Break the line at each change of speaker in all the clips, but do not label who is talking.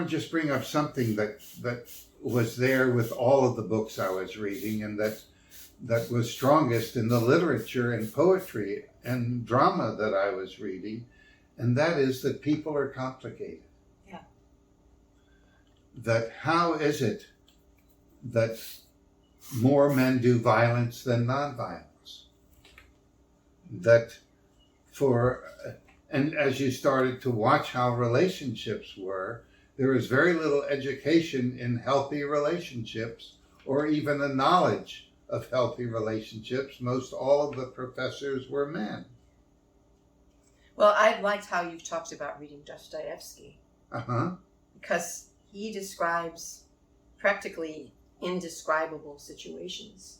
to just bring up something that was there with all of the books I was reading, and that was strongest in the literature and poetry and drama that I was reading, and that is that people are complicated.
Yeah.
That how is it that more men do violence than nonviolence? That and as you started to watch how relationships were, there was very little education in healthy relationships or even a knowledge of healthy relationships. Most all of the professors were men.
Well, I liked how you've talked about reading Dostoevsky.
Uh-huh.
Because he describes practically indescribable situations,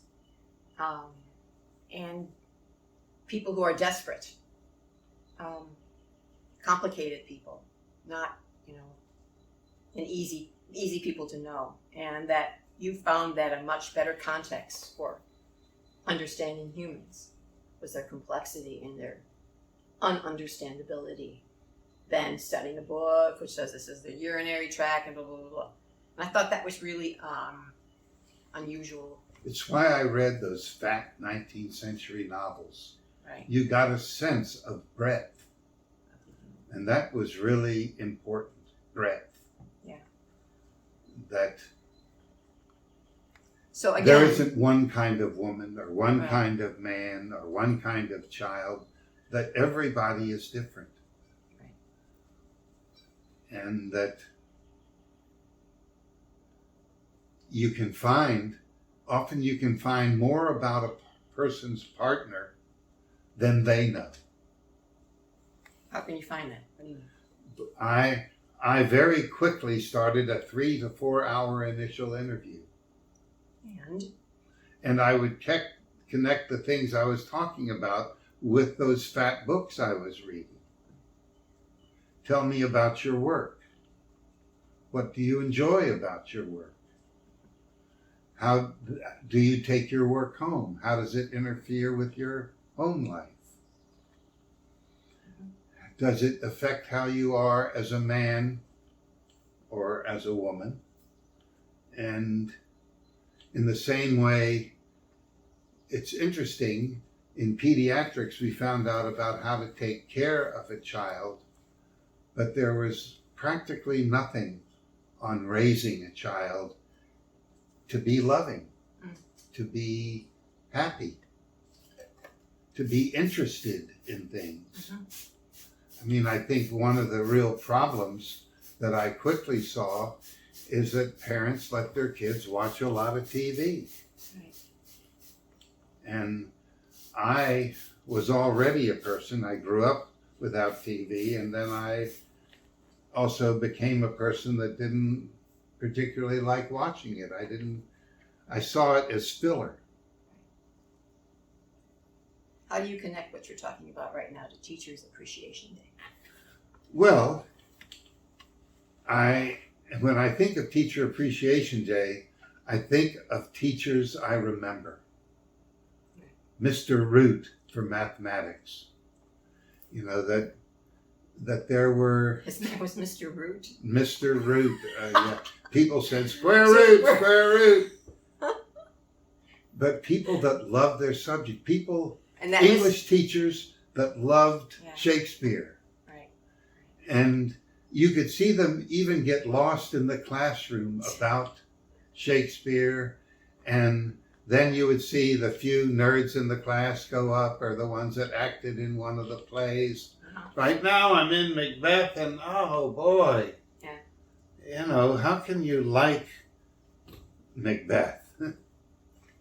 and people who are desperate, complicated people, not, an easy people to know, and that you found that a much better context for understanding humans was their complexity and their ununderstandability than studying a book which says this is the urinary tract and blah, blah, blah, blah. And I thought that was really unusual.
It's why I read those fat 19th century novels.
Right.
You got a sense of breadth. And that was really important, breadth.
Yeah.
That
so again,
there isn't one kind of woman or one
right.
kind of man or one kind of child, that everybody is different.
Right.
And that often you can find more about a person's partner than they know.
How can you find that? What do you mean?
I very quickly started a 3 to 4 hour initial interview. And I would connect the things I was talking about with those fat books I was reading. Tell me about your work. What do you enjoy about your work? How do you take your work home? How does it interfere with your home life? Does it affect how you are as a man or as a woman? And in the same way, it's interesting, in pediatrics we found out about how to take care of a child, but there was practically nothing on raising a child to be loving, to be happy, to be interested in things. I mean, I think one of the real problems that I quickly saw is that parents let their kids watch a lot of TV.
Right.
And I was already a person, I grew up without TV, and then I also became a person that didn't particularly like watching it. I saw it as filler.
How do you connect what you're talking about right now to Teachers Appreciation Day?
Well, when I think of Teacher Appreciation Day, I think of teachers I remember. Mr. Root for mathematics. That there were...
His name was Mr. Root?
Mr. Root. Yeah. People said, square root. But people that loved their subject. English teachers that loved Shakespeare.
Right.
And you could see them even get lost in the classroom about Shakespeare, and then you would see the few nerds in the class go up, or the ones that acted in one of the plays. Right now I'm in Macbeth, and oh boy, how can you like Macbeth?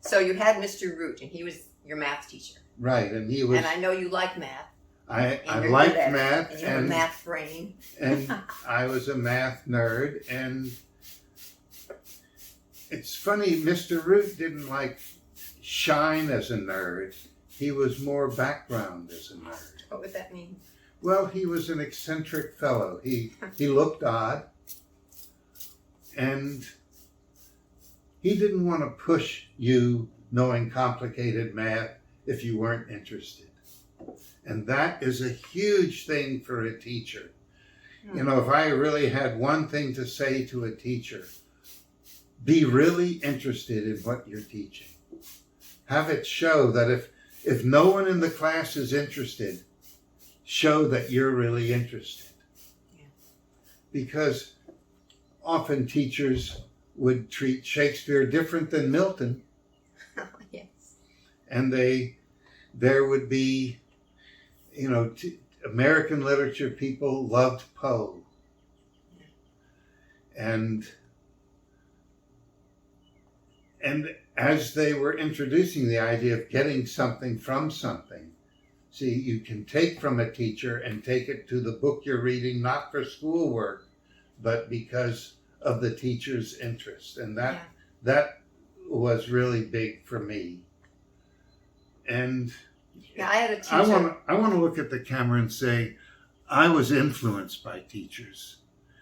So you had Mr. Root, and he was your math teacher.
Right, and he was...
And I know you like math.
I liked math.
And you have a math brain.
And I was a math nerd, and it's funny, Mr. Root didn't shine as a nerd. He was more background as a nerd.
What would that mean?
Well, he was an eccentric fellow. He looked odd, and he didn't want to push you knowing complicated math if you weren't interested. And that is a huge thing for a teacher. You know, if I really had one thing to say to a teacher, be really interested in what you're teaching. Have it show that if no one in the class is interested, show that you're really interested.
Yeah.
Because often teachers would treat Shakespeare different than Milton.
Yes.
And there would be, you know, American literature people loved Poe. And as they were introducing the idea of getting something from something, see, you can take from a teacher and take it to the book you're reading, not for schoolwork, but because of the teacher's interest. And that was really big for me. And
yeah, I had a teacher.
I want to look at the camera and say, I was influenced by teachers.